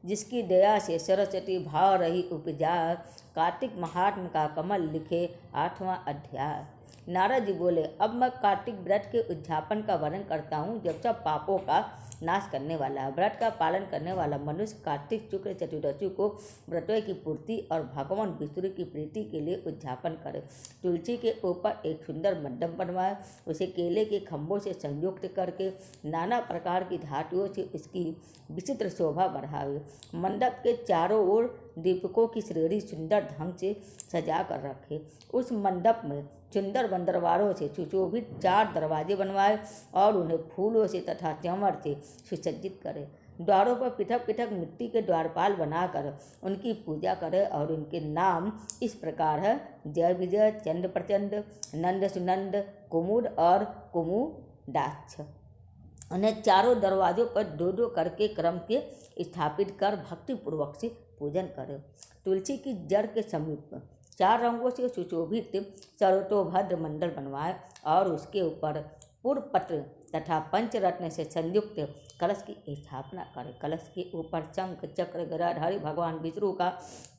जिसकी दया से सरस्वती भाव रही उपजा। कार्तिक महात्म का कमल लिखे 8वां अध्याय। नारद जी बोले, अब मैं कार्तिक व्रत के उद्यापन का वर्णन करता हूँ, जब सब पापों का नाश करने वाला व्रत का पालन करने वाला मनुष्य कार्तिक शुक्ल चतुर्दशी को व्रतों की पूर्ति और भगवान विष्णु की प्रीति के लिए उद्यापन करे। तुलसी के ऊपर एक सुंदर मंडप बनवाए, उसे केले के खंभों से संयुक्त करके नाना प्रकार की धातुओं से उसकी विचित्र शोभा बढ़ावे। मंडप के चारों ओर दीपकों की श्रेणी सुंदर ढंग से सजा कर रखे। उस मंडप में सुंदर बंदरवारों से सुशोभित 4 दरवाजे बनवाए और उन्हें फूलों से तथा चंवर से सुसज्जित करे। द्वारों पर पृथक पृथक मिट्टी के द्वारपाल बनाकर उनकी पूजा करे और उनके नाम इस प्रकार है: जय विजय, चंड प्रचंड, नंद सुनंद, कुमुद और कुमुदाक्ष। उन्हें चारों दरवाजों पर 2-2 करके क्रम के स्थापित कर भक्तिपूर्वक से पूजन करे। तुलसी की जड़ के समीप 4 रंगों से सुशोभित सर्वतोभद्र मंडल बनवाए और उसके ऊपर पुरपत्र तथा पंचरत्न से संयुक्त कलश की स्थापना करे। कलश के ऊपर शंख चक्र गदाधारी भगवान विष्णु का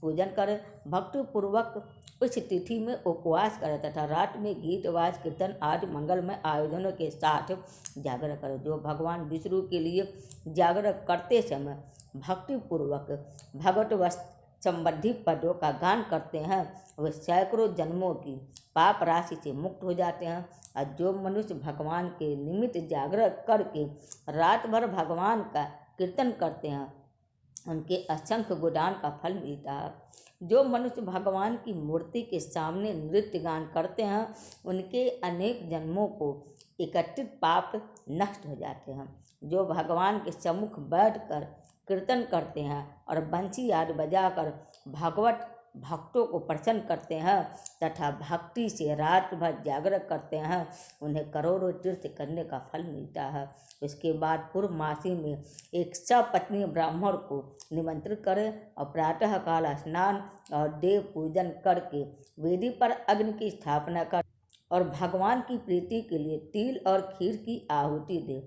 पूजन करे। भक्तिपूर्वक उस तिथि में उपवास करे तथा रात में गीत वाज कीर्तन आदि मंगलमय आयोजनों के साथ जागरण करे। जो भगवान विष्णु के लिए जागरण करते समय भक्तिपूर्वक भगवत संबंधी पदों का गान करते हैं, वे सैकड़ों जन्मों की पाप राशि से मुक्त हो जाते हैं। और जो मनुष्य भगवान के निमित्त जागरण करके रात भर भगवान का कीर्तन करते हैं, उनके असंख्य गोदान का फल मिलता है। जो मनुष्य भगवान की मूर्ति के सामने नृत्य गान करते हैं, उनके अनेक जन्मों को एकत्रित पाप नष्ट हो जाते हैं। जो भगवान के सम्मुख बैठकर कीर्तन करते हैं और बंसी आदि बजाकर भगवत भक्तों को प्रसन्न करते हैं तथा भक्ति से रात भर जागरण करते हैं, उन्हें करोड़ों तीर्थ करने का फल मिलता है। उसके बाद पूर्वमासी में एक सपत्नी ब्राह्मण को निमंत्रित करें और प्रातःकाल स्नान और देव पूजन करके वेदी पर अग्नि की स्थापना कर और भगवान की प्रीति के लिए तिल और खीर की आहुति दे।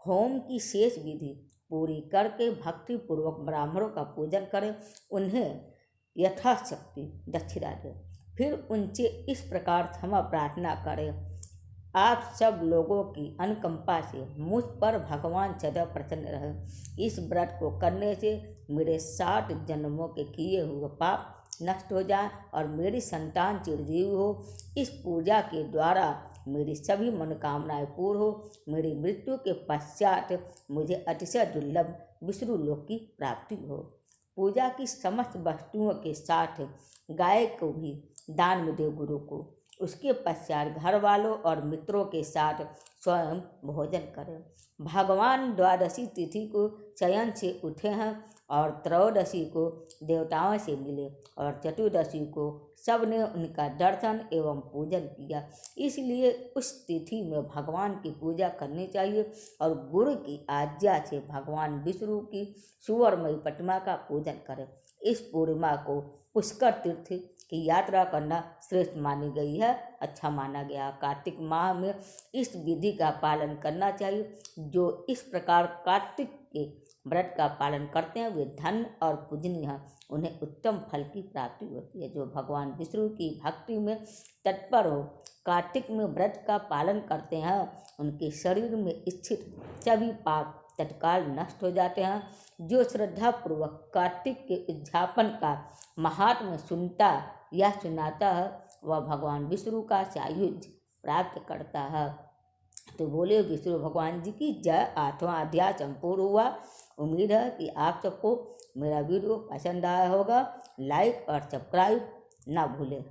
होम की शेष विधि पूरी करके भक्तिपूर्वक ब्राह्मणों का पूजन करें, उन्हें यथाशक्ति दक्षिणा दें। फिर उनसे इस प्रकार क्षमा प्रार्थना करें, आप सब लोगों की अनुकंपा से मुझ पर भगवान सदा प्रसन्न रहे। इस व्रत को करने से मेरे 60 जन्मों के किए हुए पाप नष्ट हो जाए और मेरी संतान चिरंजीवी हो। इस पूजा के द्वारा मेरी सभी मनोकामनाएं पूर्ण हो। मेरी मृत्यु के पश्चात मुझे अतिशय दुर्लभ विष्णु लोक की प्राप्ति हो। पूजा की समस्त वस्तुओं के साथ गाय को भी दान में दे गुरु को। उसके पश्चात घर वालों और मित्रों के साथ स्वयं भोजन करें। भगवान द्वादशी तिथि को शयन से उठे हैं और त्रयोदशी को देवताओं से मिले और चतुर्दशी को सबने उनका दर्शन एवं पूजन किया। इसलिए उस तिथि में भगवान की पूजा करनी चाहिए और गुरु की आज्ञा से भगवान विष्णु की सुवर्णमयी प्रतिमा का पूजन करें। इस पूर्णिमा को पुष्कर तीर्थ की यात्रा करना श्रेष्ठ मानी गई है, अच्छा माना गया। कार्तिक माह में इस विधि का पालन करना चाहिए। जो इस प्रकार कार्तिक के व्रत का पालन करते हैं वे धन और पूजनीय हैं, उन्हें उत्तम फल की प्राप्ति होती है। जो भगवान विष्णु की भक्ति में तत्पर हो कार्तिक में व्रत का पालन करते हैं, उनके शरीर में स्थित सभी पाप तत्काल नष्ट हो जाते हैं। जो श्रद्धापूर्वक कार्तिक के उद्यापन का महात्म्य सुनता या सुनाता है, वह भगवान विष्णु का सायुज्य प्राप्त करता है। तो बोले विष्णु भगवान जी की जय। 8वां अध्याय संपूर्ण हुआ। उम्मीद है कि आप सबको मेरा वीडियो पसंद आया होगा। लाइक और सब्सक्राइब ना भूलें।